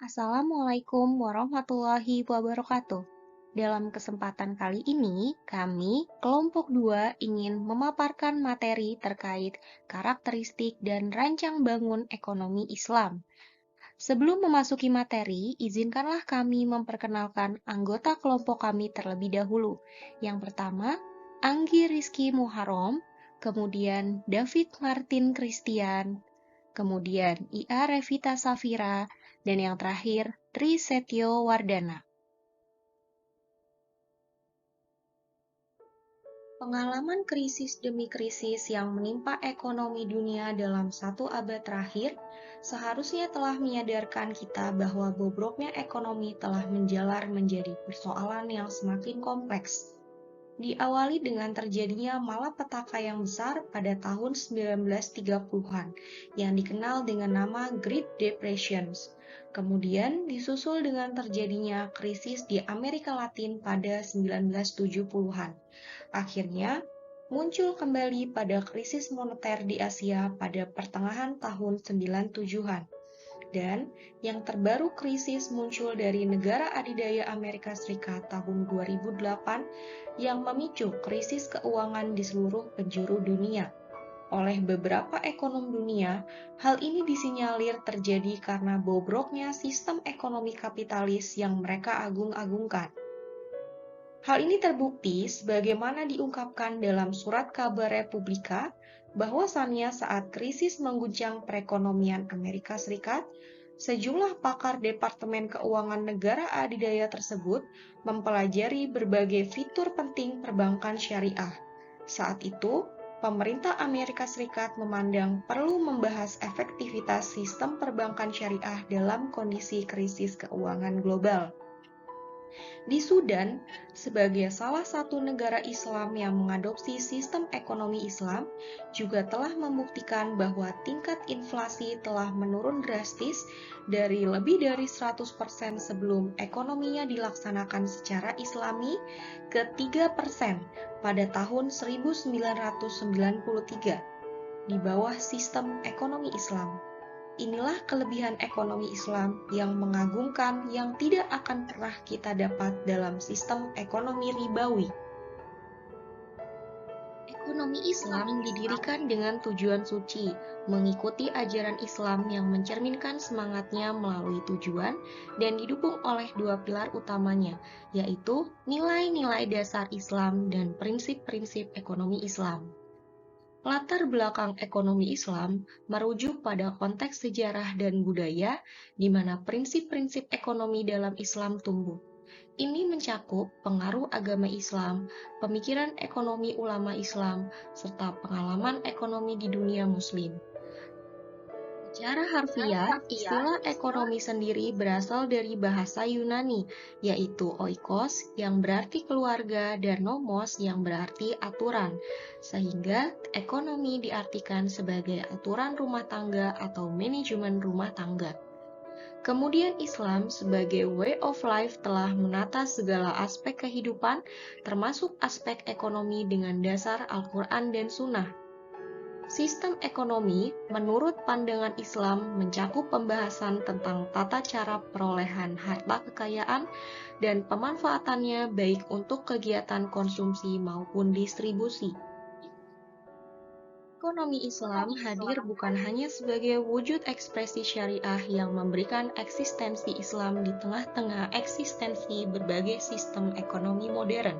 Assalamualaikum warahmatullahi wabarakatuh. Dalam kesempatan kali ini, kami, kelompok 2, ingin memaparkan materi terkait karakteristik dan rancang bangun ekonomi Islam. Sebelum memasuki materi, izinkanlah kami memperkenalkan anggota kelompok kami terlebih dahulu. Yang pertama, Anggi Rizky Muharom, kemudian David Martin Christian, kemudian Ia Revita Safira, dan yang terakhir Tri Setio Wardana. Pengalaman krisis demi krisis yang menimpa ekonomi dunia dalam satu abad terakhir seharusnya telah menyadarkan kita bahwa bobroknya ekonomi telah menjalar menjadi persoalan yang semakin kompleks. Diawali dengan terjadinya malapetaka yang besar pada tahun 1930-an yang dikenal dengan nama Great Depression. Kemudian disusul dengan terjadinya krisis di Amerika Latin pada 1970-an. Akhirnya, muncul kembali pada krisis moneter di Asia pada pertengahan tahun 97-an. Dan yang terbaru krisis muncul dari negara adidaya Amerika Serikat tahun 2008 yang memicu krisis keuangan di seluruh penjuru dunia. Oleh beberapa ekonom dunia, hal ini disinyalir terjadi karena bobroknya sistem ekonomi kapitalis yang mereka agung-agungkan. Hal ini terbukti sebagaimana diungkapkan dalam surat kabar Republika bahwasannya saat krisis mengguncang perekonomian Amerika Serikat, sejumlah pakar Departemen Keuangan negara adidaya tersebut mempelajari berbagai fitur penting perbankan syariah. Saat itu, pemerintah Amerika Serikat memandang perlu membahas efektivitas sistem perbankan syariah dalam kondisi krisis keuangan global. Di Sudan, sebagai salah satu negara Islam yang mengadopsi sistem ekonomi Islam, juga telah membuktikan bahwa tingkat inflasi telah menurun drastis dari lebih dari 100% sebelum ekonominya dilaksanakan secara Islami ke 3% pada tahun 1993 di bawah sistem ekonomi Islam. Inilah kelebihan ekonomi Islam yang mengagumkan yang tidak akan pernah kita dapat dalam sistem ekonomi ribawi. Ekonomi Islam didirikan dengan tujuan suci, mengikuti ajaran Islam yang mencerminkan semangatnya melalui tujuan dan didukung oleh dua pilar utamanya, yaitu nilai-nilai dasar Islam dan prinsip-prinsip ekonomi Islam. Latar belakang ekonomi Islam merujuk pada konteks sejarah dan budaya di mana prinsip-prinsip ekonomi dalam Islam tumbuh. Ini mencakup pengaruh agama Islam, pemikiran ekonomi ulama Islam, serta pengalaman ekonomi di dunia Muslim. Secara harfiah, istilah ekonomi sendiri berasal dari bahasa Yunani, yaitu oikos yang berarti keluarga dan nomos yang berarti aturan, sehingga ekonomi diartikan sebagai aturan rumah tangga atau manajemen rumah tangga. Kemudian Islam sebagai way of life telah menata segala aspek kehidupan, termasuk aspek ekonomi dengan dasar Al-Quran dan Sunnah. Sistem ekonomi, menurut pandangan Islam, mencakup pembahasan tentang tata cara perolehan harta kekayaan dan pemanfaatannya baik untuk kegiatan konsumsi maupun distribusi. Ekonomi Islam hadir bukan hanya sebagai wujud ekspresi syariah yang memberikan eksistensi Islam di tengah-tengah eksistensi berbagai sistem ekonomi modern,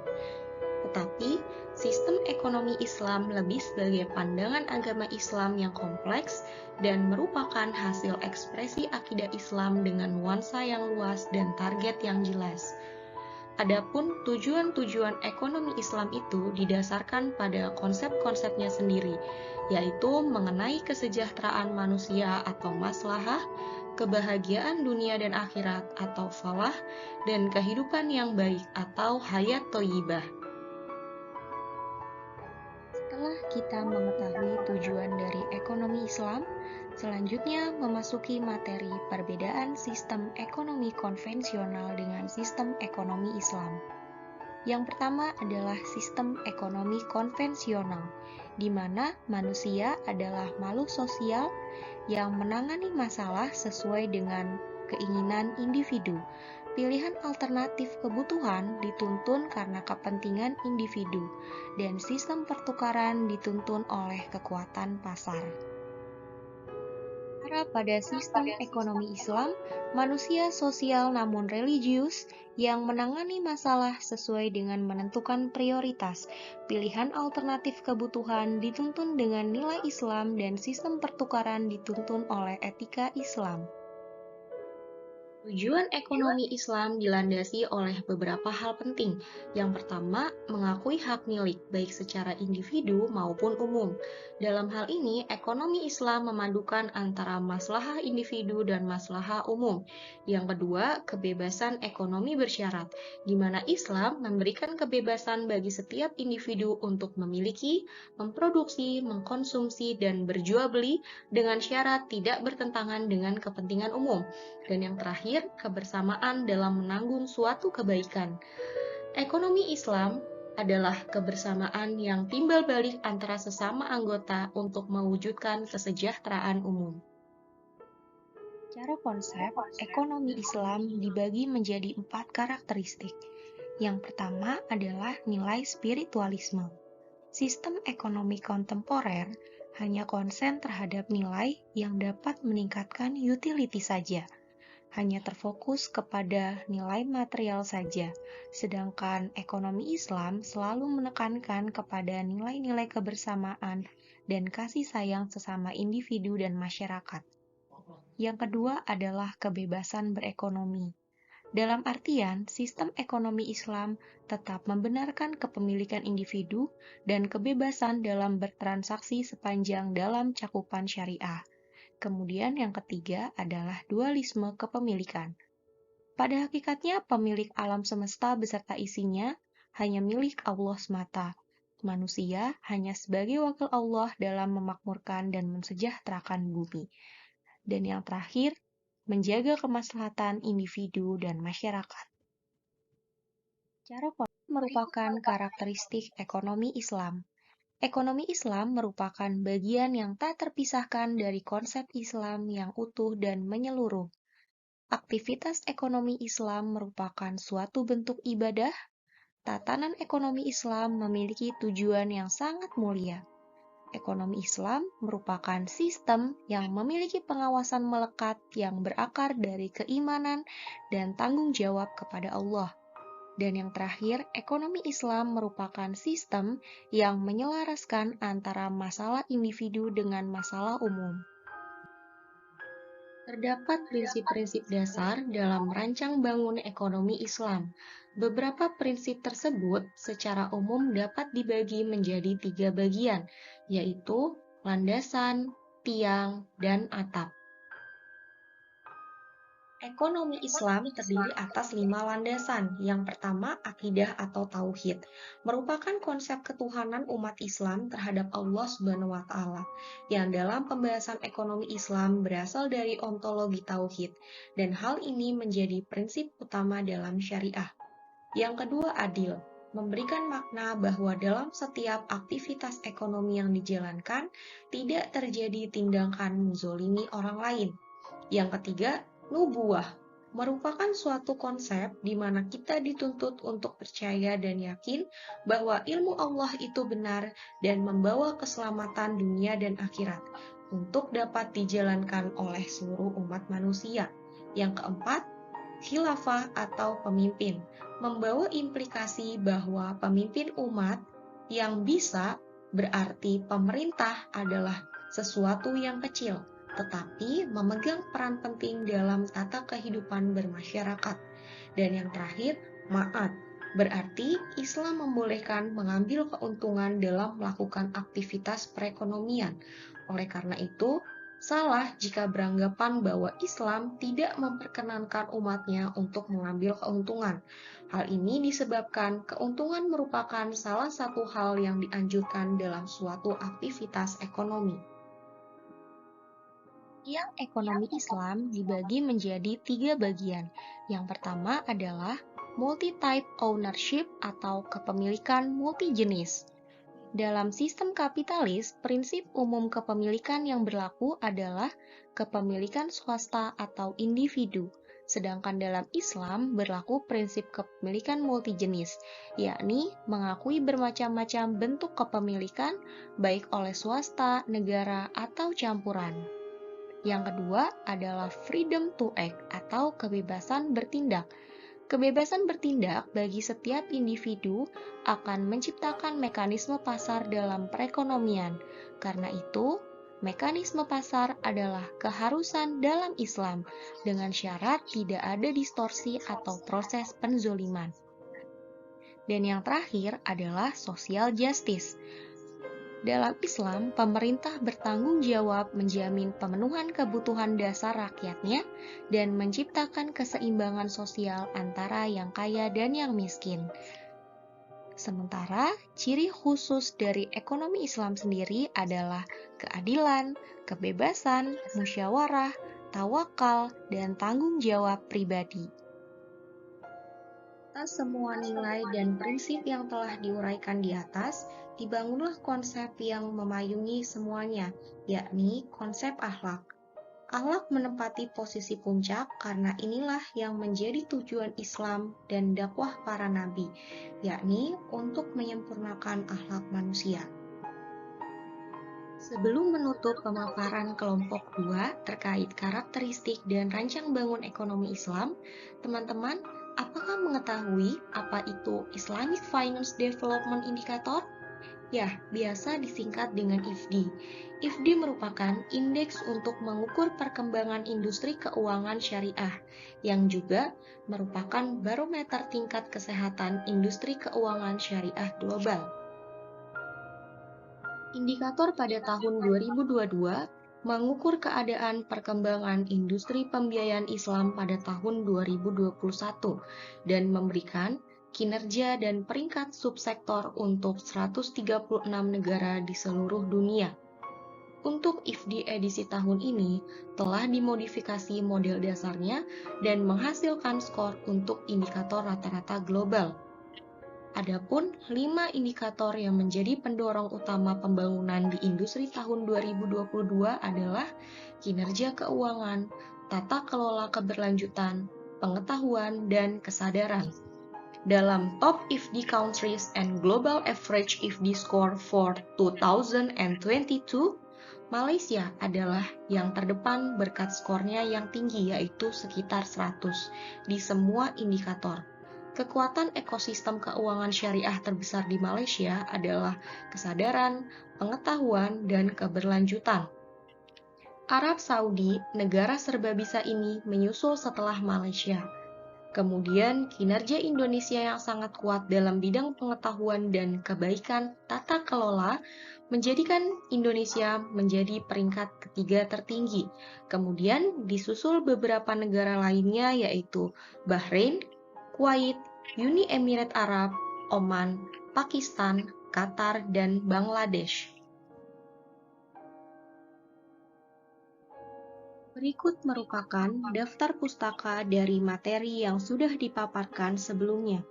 tetapi sistem ekonomi Islam lebih sebagai pandangan agama Islam yang kompleks dan merupakan hasil ekspresi akidah Islam dengan nuansa yang luas dan target yang jelas. Adapun tujuan-tujuan ekonomi Islam itu didasarkan pada konsep-konsepnya sendiri, yaitu mengenai kesejahteraan manusia atau maslahah, kebahagiaan dunia dan akhirat atau falah, dan kehidupan yang baik atau hayat thayyibah. Setelah kita mengetahui tujuan dari ekonomi Islam, selanjutnya memasuki materi perbedaan sistem ekonomi konvensional dengan sistem ekonomi Islam. Yang pertama adalah sistem ekonomi konvensional, di mana manusia adalah makhluk sosial yang menangani masalah sesuai dengan keinginan individu. Pilihan alternatif kebutuhan dituntun karena kepentingan individu, dan sistem pertukaran dituntun oleh kekuatan pasar. Pada sistem ekonomi Islam, manusia sosial namun religius yang menangani masalah sesuai dengan menentukan prioritas. Pilihan alternatif kebutuhan dituntun dengan nilai Islam dan sistem pertukaran dituntun oleh etika Islam. Tujuan ekonomi Islam dilandasi oleh beberapa hal penting. Yang pertama, mengakui hak milik, baik secara individu maupun umum. Dalam hal ini, ekonomi Islam memadukan antara maslahah individu dan maslahah umum. Yang kedua, kebebasan ekonomi bersyarat, di mana Islam memberikan kebebasan bagi setiap individu untuk memiliki, memproduksi, mengkonsumsi, dan berjual beli dengan syarat tidak bertentangan dengan kepentingan umum. Dan yang terakhir, kebersamaan dalam menanggung suatu kebaikan. Ekonomi Islam adalah kebersamaan yang timbal balik antara sesama anggota untuk mewujudkan kesejahteraan umum. Secara konsep, ekonomi Islam dibagi menjadi 4 karakteristik. Yang pertama adalah nilai spiritualisme. Sistem ekonomi kontemporer hanya konsen terhadap nilai yang dapat meningkatkan utility saja, hanya terfokus kepada nilai material saja, sedangkan ekonomi Islam selalu menekankan kepada nilai-nilai kebersamaan dan kasih sayang sesama individu dan masyarakat. Yang kedua adalah kebebasan berekonomi. Dalam artian, sistem ekonomi Islam tetap membenarkan kepemilikan individu dan kebebasan dalam bertransaksi sepanjang dalam cakupan syariah. Kemudian yang ketiga adalah dualisme kepemilikan. Pada hakikatnya, pemilik alam semesta beserta isinya hanya milik Allah semata. Manusia hanya sebagai wakil Allah dalam memakmurkan dan mensejahterakan bumi. Dan yang terakhir, menjaga kemaslahatan individu dan masyarakat. Cara merupakan karakteristik ekonomi Islam. Ekonomi Islam merupakan bagian yang tak terpisahkan dari konsep Islam yang utuh dan menyeluruh. Aktivitas ekonomi Islam merupakan suatu bentuk ibadah. Tatanan ekonomi Islam memiliki tujuan yang sangat mulia. Ekonomi Islam merupakan sistem yang memiliki pengawasan melekat yang berakar dari keimanan dan tanggung jawab kepada Allah. Dan yang terakhir, ekonomi Islam merupakan sistem yang menyelaraskan antara masalah individu dengan masalah umum. Terdapat prinsip-prinsip dasar dalam merancang bangun ekonomi Islam. Beberapa prinsip tersebut secara umum dapat dibagi menjadi 3 bagian, yaitu landasan, tiang, dan atap. Ekonomi Islam terdiri atas 5 landasan. Yang pertama, akidah atau tauhid, merupakan konsep ketuhanan umat Islam terhadap Allah Subhanahu wa Ta'ala, yang dalam pembahasan ekonomi Islam berasal dari ontologi tauhid, dan hal ini menjadi prinsip utama dalam syariah. Yang kedua, adil, memberikan makna bahwa dalam setiap aktivitas ekonomi yang dijalankan tidak terjadi tindakan menzolimi orang lain. Yang ketiga, nubuwah, merupakan suatu konsep di mana kita dituntut untuk percaya dan yakin bahwa ilmu Allah itu benar dan membawa keselamatan dunia dan akhirat untuk dapat dijalankan oleh seluruh umat manusia. Yang keempat, khilafah atau pemimpin, membawa implikasi bahwa pemimpin umat yang bisa berarti pemerintah adalah sesuatu yang kecil, tetapi memegang peran penting dalam tata kehidupan bermasyarakat. Dan yang terakhir, ma'ad, berarti Islam membolehkan mengambil keuntungan dalam melakukan aktivitas perekonomian. Oleh karena itu, salah jika beranggapan bahwa Islam tidak memperkenankan umatnya untuk mengambil keuntungan. Hal ini disebabkan keuntungan merupakan salah satu hal yang dianjurkan dalam suatu aktivitas ekonomi. Tiang ekonomi Islam dibagi menjadi 3 bagian. Yang pertama adalah multi-type ownership atau kepemilikan multijenis. Dalam sistem kapitalis, prinsip umum kepemilikan yang berlaku adalah kepemilikan swasta atau individu. Sedangkan dalam Islam berlaku prinsip kepemilikan multijenis, yakni mengakui bermacam-macam bentuk kepemilikan baik oleh swasta, negara, atau campuran. Yang kedua adalah freedom to act atau kebebasan bertindak. Kebebasan bertindak bagi setiap individu akan menciptakan mekanisme pasar dalam perekonomian. Karena itu, mekanisme pasar adalah keharusan dalam Islam dengan syarat tidak ada distorsi atau proses penzoliman. Dan yang terakhir adalah social justice. Dalam Islam, pemerintah bertanggung jawab menjamin pemenuhan kebutuhan dasar rakyatnya dan menciptakan keseimbangan sosial antara yang kaya dan yang miskin. Sementara, ciri khusus dari ekonomi Islam sendiri adalah keadilan, kebebasan, musyawarah, tawakal, dan tanggung jawab pribadi. Atas semua nilai dan prinsip yang telah diuraikan di atas, dibangunlah konsep yang memayungi semuanya, yakni konsep akhlak. Akhlak menempati posisi puncak karena inilah yang menjadi tujuan Islam dan dakwah para nabi, yakni untuk menyempurnakan akhlak manusia. Sebelum menutup pemaparan kelompok 2 terkait karakteristik dan rancang bangun ekonomi Islam, teman-teman, apakah mengetahui apa itu Islamic Finance Development Indicator? Ya, biasa disingkat dengan IFDI. IFDI merupakan indeks untuk mengukur perkembangan industri keuangan syariah, yang juga merupakan barometer tingkat kesehatan industri keuangan syariah global. Indikator pada tahun 2022 mengukur keadaan perkembangan industri pembiayaan Islam pada tahun 2021 dan memberikan kinerja dan peringkat subsektor untuk 136 negara di seluruh dunia. Untuk IFDI edisi tahun ini telah dimodifikasi model dasarnya dan menghasilkan skor untuk indikator rata-rata global. Adapun 5 indikator yang menjadi pendorong utama pembangunan di industri tahun 2022 adalah kinerja keuangan, tata kelola keberlanjutan, pengetahuan, dan kesadaran. Dalam Top IFDI Countries and Global Average IFDI Score for 2022, Malaysia adalah yang terdepan berkat skornya yang tinggi yaitu sekitar 100 di semua indikator. Kekuatan ekosistem keuangan syariah terbesar di Malaysia adalah kesadaran, pengetahuan, dan keberlanjutan. Arab Saudi, negara serbabisa ini menyusul setelah Malaysia. Kemudian, kinerja Indonesia yang sangat kuat dalam bidang pengetahuan dan kebaikan tata kelola menjadikan Indonesia menjadi peringkat ketiga tertinggi. Kemudian disusul beberapa negara lainnya yaitu Bahrain, Kuwait, Uni Emirat Arab, Oman, Pakistan, Qatar, dan Bangladesh. Berikut merupakan daftar pustaka dari materi yang sudah dipaparkan sebelumnya.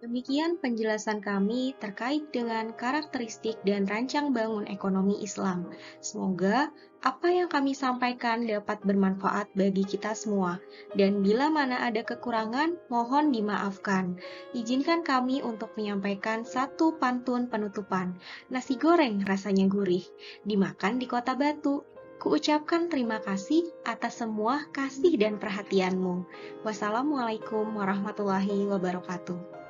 Demikian penjelasan kami terkait dengan karakteristik dan rancang bangun ekonomi Islam. Semoga apa yang kami sampaikan dapat bermanfaat bagi kita semua. Dan bila mana ada kekurangan, mohon dimaafkan. Izinkan kami untuk menyampaikan satu pantun penutupan. Nasi goreng rasanya gurih, dimakan di Kota Batu. Kuucapkan terima kasih atas semua kasih dan perhatianmu. Wassalamualaikum warahmatullahi wabarakatuh.